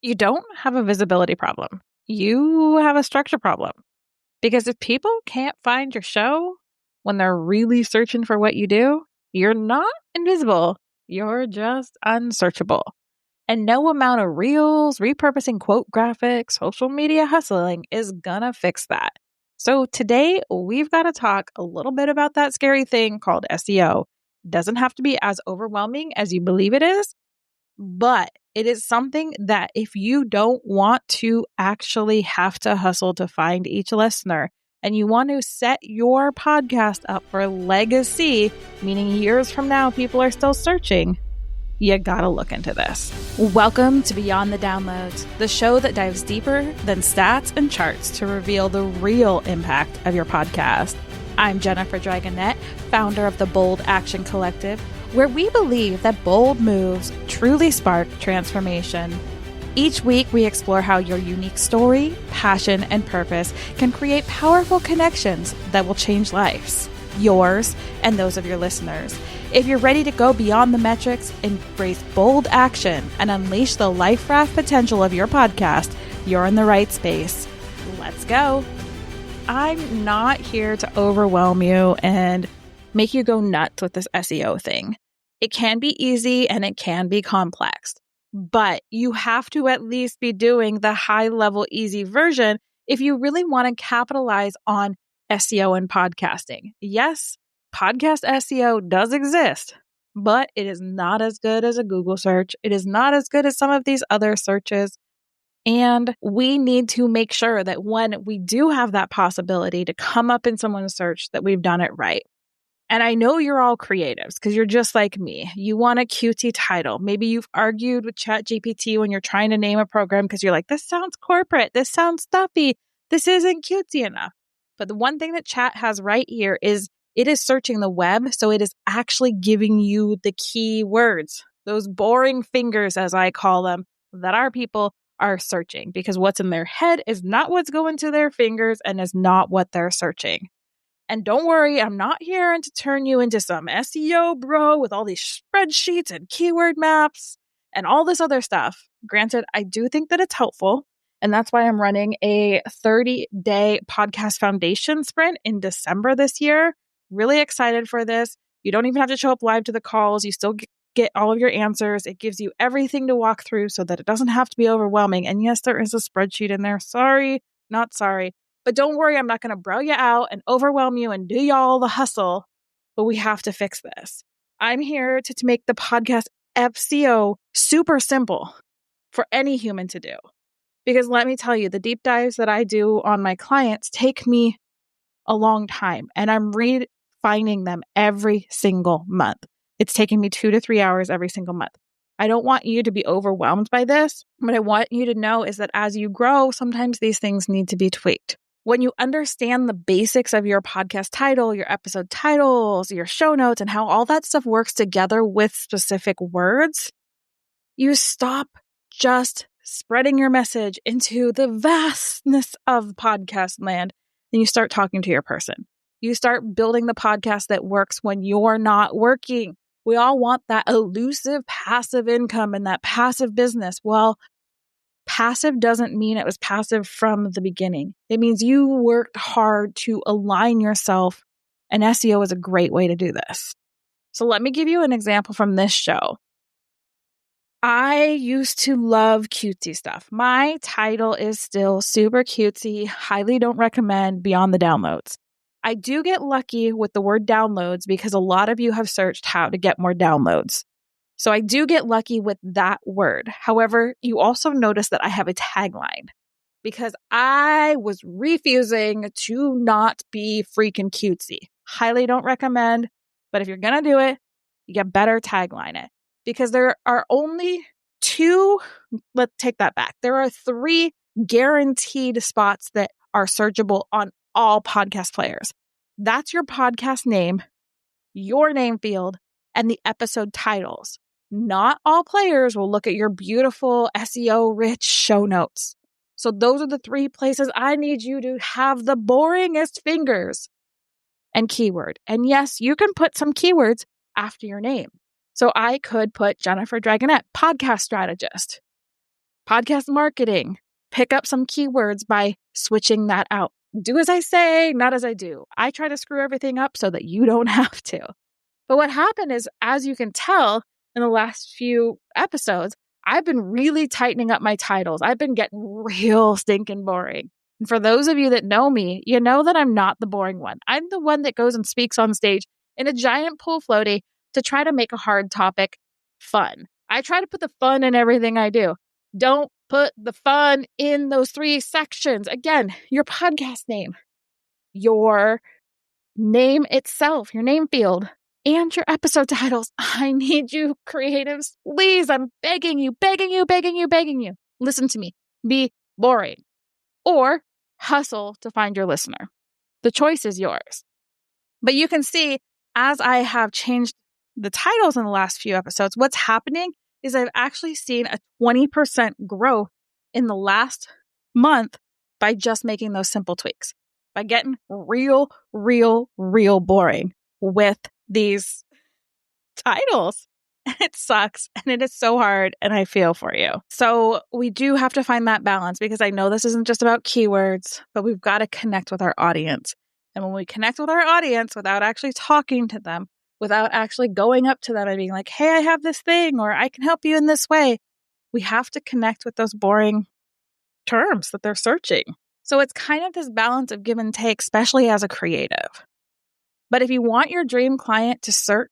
You don't have a visibility problem. You have a structure problem. Because if people can't find your show when they're really searching for what you do, you're not invisible. You're just unsearchable. And no amount of reels, repurposing quote graphics, social media hustling is gonna fix that. So today we've got to talk a little bit about that scary thing called SEO. Doesn't have to be as overwhelming as you believe it is, but it is something that if you don't want to actually have to hustle to find each listener and you want to set your podcast up for legacy, meaning years from now people are still searching, you gotta look into this. Welcome to Beyond the Downloads, the show that dives deeper than stats and charts to reveal the real impact of your podcast. I'm Jennifer Dragonette, founder of the Bold Action Collective, where we believe that bold moves truly spark transformation. Each week, we explore how your unique story, passion, and purpose can create powerful connections that will change lives, yours and those of your listeners. If you're ready to go beyond the metrics, embrace bold action, and unleash the life raft potential of your podcast, you're in the right space. Let's go. I'm not here to overwhelm you and make you go nuts with this SEO thing. It can be easy and it can be complex, but you have to at least be doing the high level easy version if you really want to capitalize on SEO and podcasting. Yes, podcast SEO does exist, but it is not as good as a Google search. It is not as good as some of these other searches. And we need to make sure that when we do have that possibility to come up in someone's search, that we've done it right. And I know you're all creatives because you're just like me. You want a cutesy title. Maybe you've argued with ChatGPT when you're trying to name a program because you're like, this sounds corporate. This sounds stuffy. This isn't cutesy enough. But the one thing that Chat has right here is it is searching the web. So it is actually giving you the key words, those boring fingers, as I call them, that our people are searching, because what's in their head is not what's going to their fingers and is not what they're searching. And don't worry, I'm not here to turn you into some SEO bro with all these spreadsheets and keyword maps and all this other stuff. Granted, I do think that it's helpful. And that's why I'm running a 30-day podcast foundation sprint in December this year. Really excited for this. You don't even have to show up live to the calls. You still get all of your answers. It gives you everything to walk through so that it doesn't have to be overwhelming. And yes, there is a spreadsheet in there. Sorry, not sorry. But don't worry, I'm not going to bro you out and overwhelm you and do y'all the hustle, but we have to fix this. I'm here to make the podcast SEO super simple for any human to do. Because let me tell you, the deep dives that I do on my clients take me a long time, and I'm refining them every single month. It's taking me 2 to 3 hours every single month. I don't want you to be overwhelmed by this. What I want you to know is that as you grow, sometimes these things need to be tweaked. When you understand the basics of your podcast title, your episode titles, your show notes, and how all that stuff works together with specific words, you stop just spreading your message into the vastness of podcast land, and you start talking to your person. You start building the podcast that works when you're not working. We all want that elusive passive income and that passive business. Well, passive doesn't mean it was passive from the beginning. It means you worked hard to align yourself, and SEO is a great way to do this. So let me give you an example from this show. I used to love cutesy stuff. My title is still super cutesy. Highly don't recommend Beyond the Downloads. I do get lucky with the word downloads because a lot of you have searched how to get more downloads. So I do get lucky with that word. However, you also notice that I have a tagline because I was refusing to not be freaking cutesy. Highly don't recommend, but if you're going to do it, you better tagline it. Because there are only let's take that back. There are 3 guaranteed spots that are searchable on all podcast players. That's your podcast name, your name field, and the episode titles. Not all players will look at your beautiful SEO-rich show notes. So those are the 3 places I need you to have the boringest fingers and keyword. And yes, you can put some keywords after your name. So I could put Jennifer Dragonette, podcast strategist, Podcast marketing. Pick up some keywords by switching that out. Do as I say, not as I do. I try to screw everything up so that you don't have to. But what happened is, as you can tell in the last few episodes, I've been really tightening up my titles. I've been getting real stinking boring. And for those of you that know me, you know that I'm not the boring one. I'm the one that goes and speaks on stage in a giant pool floaty to try to make a hard topic fun. I try to put the fun in everything I do. Don't put the fun in those 3 sections. Again, your podcast name, your name itself, your name field, and your episode titles. I need you, creatives. Please, I'm begging you, begging you, begging you, begging you. Listen to me. Be boring or hustle to find your listener. The choice is yours. But you can see, as I have changed the titles in the last few episodes, what's happening is I've actually seen a 20% growth in the last month by just making those simple tweaks, by getting real boring with these titles. It sucks and it is so hard and I feel for you. So we do have to find that balance, because I know this isn't just about keywords, but we've got to connect with our audience. And when we connect with our audience without actually talking to them, without actually going up to them and being like, hey, I have this thing, or I can help you in this way, we have to connect with those boring terms that they're searching. So it's kind of this balance of give and take, especially as a creative. But if you want your dream client to search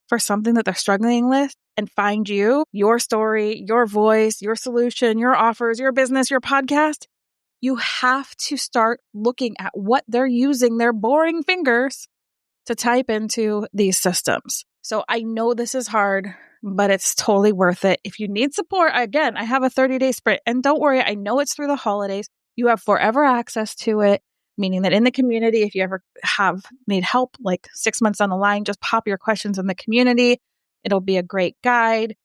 for something that they're struggling with and find you, your story, your voice, your solution, your offers, your business, your podcast, you have to start looking at what they're using their boring fingers to type into these systems. So I know this is hard, but it's totally worth it. If you need support, again, I have a 30-day sprint. And don't worry, I know it's through the holidays. You have forever access to it, meaning that in the community, if you ever need help, like 6 months down the line, just pop your questions in the community. It'll be a great guide.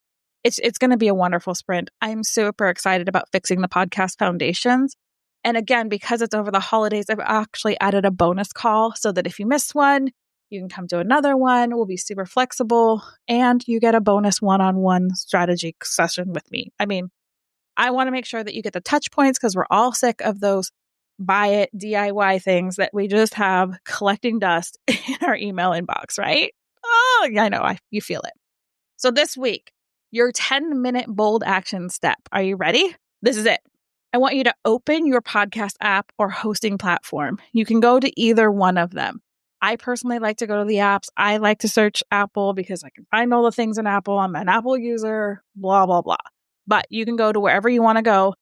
It's going to be a wonderful sprint. I'm super excited about fixing the podcast foundations. And again, because it's over the holidays, I've actually added a bonus call so that if you miss one, you can come to another one. We'll be super flexible and you get a bonus one-on-one strategy session with me. I mean, I want to make sure that you get the touch points, because we're all sick of those buy it DIY things that we just have collecting dust in our email inbox, right? Oh, yeah, I know. You feel it. So this week, your 10-minute bold action step. Are you ready? This is it. I want you to open your podcast app or hosting platform. You can go to either one of them. I personally like to go to the apps. I like to search Apple because I can find all the things in Apple. I'm an Apple user, blah, blah, blah. But you can go to wherever you want to go.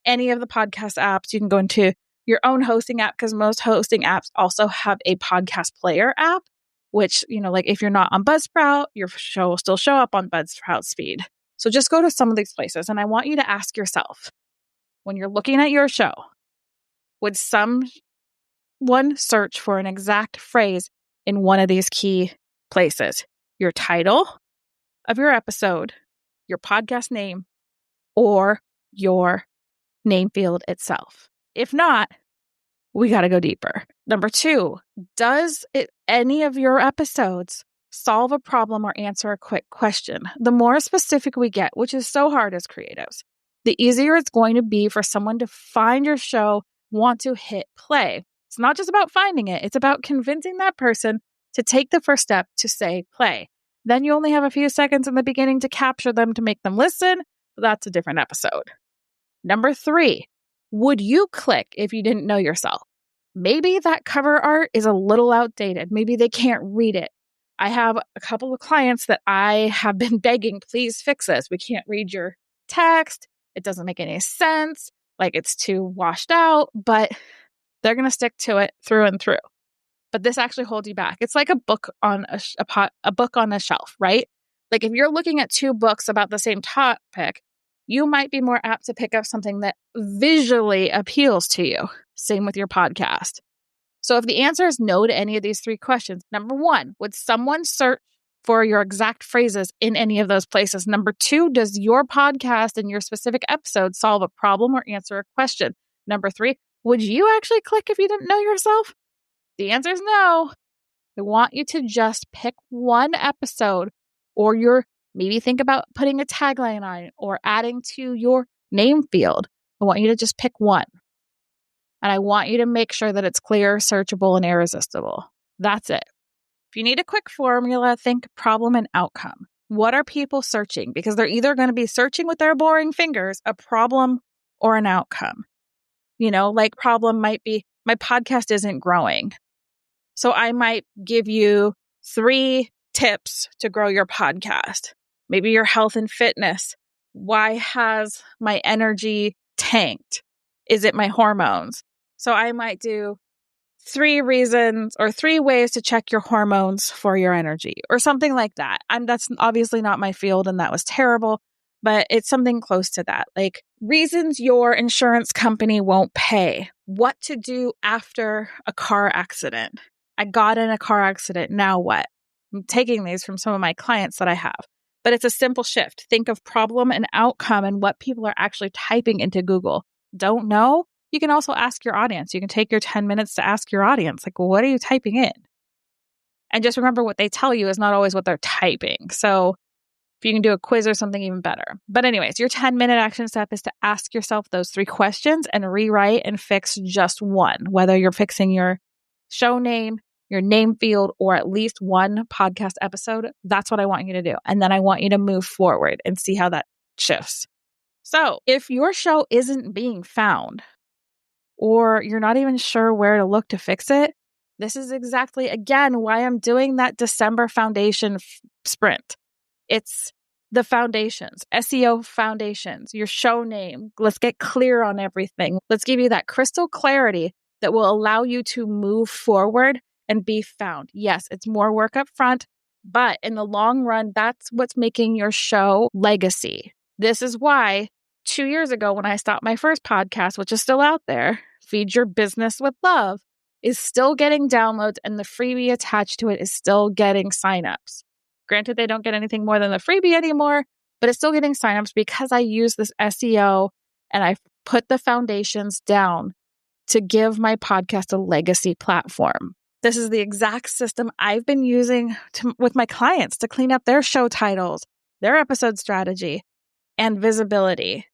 Any of the podcast apps, you can go into your own hosting app, because most hosting apps also have a podcast player app, which, like if you're not on Buzzsprout, your show will still show up on Buzzsprout's feed. So just go to some of these places. And I want you to ask yourself, when you're looking at your show, would someone search for an exact phrase in one of these key places? Your title of your episode, your podcast name, or your name field itself? If not, we got to go deeper. Number 2, does any of your episodes solve a problem or answer a quick question? The more specific we get, which is so hard as creatives, the easier it's going to be for someone to find your show, want to hit play. It's not just about finding it. It's about convincing that person to take the first step to say play. Then you only have a few seconds in the beginning to capture them to make them listen. But that's a different episode. Number 3, would you click if you didn't know yourself? Maybe that cover art is a little outdated. Maybe they can't read it. I have a couple of clients that I have been begging, please fix this. We can't read your text. It doesn't make any sense. Like, it's too washed out, but they're going to stick to it through and through. But this actually holds you back. It's like a book on a book on a shelf, right? Like if you're looking at 2 books about the same topic, you might be more apt to pick up something that visually appeals to you. Same with your podcast. So if the answer is no to any of these 3 questions, number 1, would someone search for your exact phrases in any of those places? Number 2, does your podcast and your specific episode solve a problem or answer a question? Number 3, would you actually click if you didn't know yourself? The answer is no. I want you to just pick one episode, or maybe think about putting a tagline on it or adding to your name field. I want you to just pick one. And I want you to make sure that it's clear, searchable, and irresistible. That's it. If you need a quick formula, think problem and outcome. What are people searching? Because they're either going to be searching with their boring fingers a problem or an outcome. Like problem might be my podcast isn't growing. So I might give you 3 tips to grow your podcast. Maybe your health and fitness. Why has my energy tanked? Is it my hormones? So I might do 3 reasons or 3 ways to check your hormones for your energy or something like that. That's obviously not my field and that was terrible, but it's something close to that. Like reasons your insurance company won't pay. What to do after a car accident. I got in a car accident. Now what? I'm taking these from some of my clients that I have, but it's a simple shift. Think of problem and outcome and what people are actually typing into Google. Don't know? You can also ask your audience. You can take your 10 minutes to ask your audience, like, well, what are you typing in? And just remember what they tell you is not always what they're typing. So if you can do a quiz or something, even better. But anyways, your 10-minute action step is to ask yourself those 3 questions and rewrite and fix just one, whether you're fixing your show name, your name field, or at least one podcast episode. That's what I want you to do. And then I want you to move forward and see how that shifts. So if your show isn't being found, or you're not even sure where to look to fix it, this is exactly, again, why I'm doing that December foundation sprint. It's the foundations, SEO foundations, your show name. Let's get clear on everything. Let's give you that crystal clarity that will allow you to move forward and be found. Yes, it's more work up front, but in the long run, that's what's making your show legacy. This is why 2 years ago, when I stopped my first podcast, which is still out there, Feed Your Business with Love, is still getting downloads and the freebie attached to it is still getting signups. Granted, they don't get anything more than the freebie anymore, but it's still getting signups because I use this SEO and I put the foundations down to give my podcast a legacy platform. This is the exact system I've been using with my clients to clean up their show titles, their episode strategy, and visibility.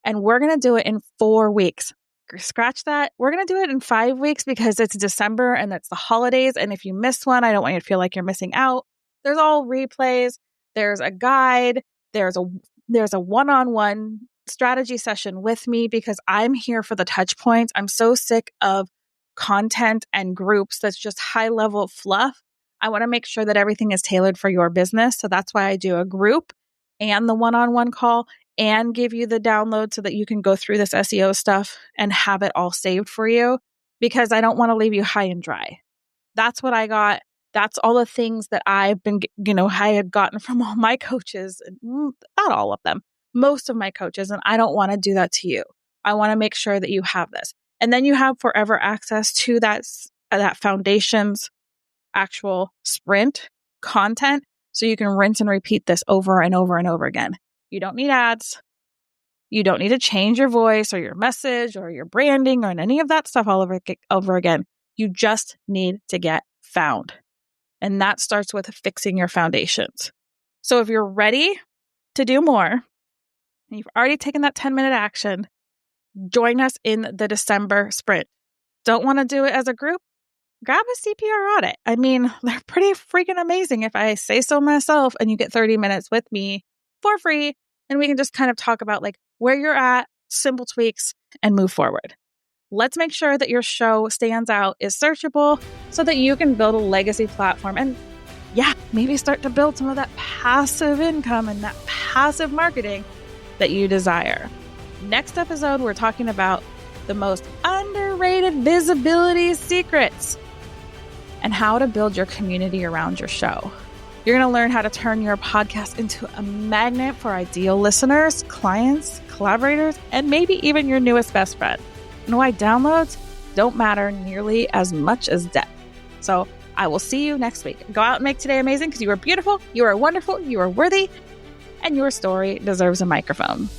And we're going to do it in 4 weeks. Scratch that. We're going to do it in 5 weeks because it's December and it's the holidays. And if you miss one, I don't want you to feel like you're missing out. There's all replays. There's a guide. There's a one-on-one strategy session with me because I'm here for the touch points. I'm so sick of content and groups that's just high-level fluff. I want to make sure that everything is tailored for your business. So that's why I do a group and the one-on-one call and give you the download so that you can go through this SEO stuff and have it all saved for you because I don't want to leave you high and dry. That's what I got. That's all the things that I've been, I had gotten from all my coaches, not all of them, most of my coaches. And I don't want to do that to you. I want to make sure that you have this. And then you have forever access to that foundation's actual sprint content. So you can rinse and repeat this over and over and over again. You don't need ads. You don't need to change your voice or your message or your branding or any of that stuff all over again. You just need to get found. And that starts with fixing your foundations. So if you're ready to do more, and you've already taken that 10-minute action, join us in the December sprint. Don't want to do it as a group? Grab a CPR audit. I mean, they're pretty freaking amazing if I say so myself, and you get 30 minutes with me for free, and we can just kind of talk about like where you're at, simple tweaks, and move forward. Let's make sure that your show stands out, is searchable, so that you can build a legacy platform and maybe start to build some of that passive income and that passive marketing that you desire. Next episode, we're talking about the most underrated visibility secrets and how to build your community around your show. You're going to learn how to turn your podcast into a magnet for ideal listeners, clients, collaborators, and maybe even your newest best friend. And why downloads don't matter nearly as much as depth. So I will see you next week. Go out and make today amazing because you are beautiful, you are wonderful, you are worthy, and your story deserves a microphone.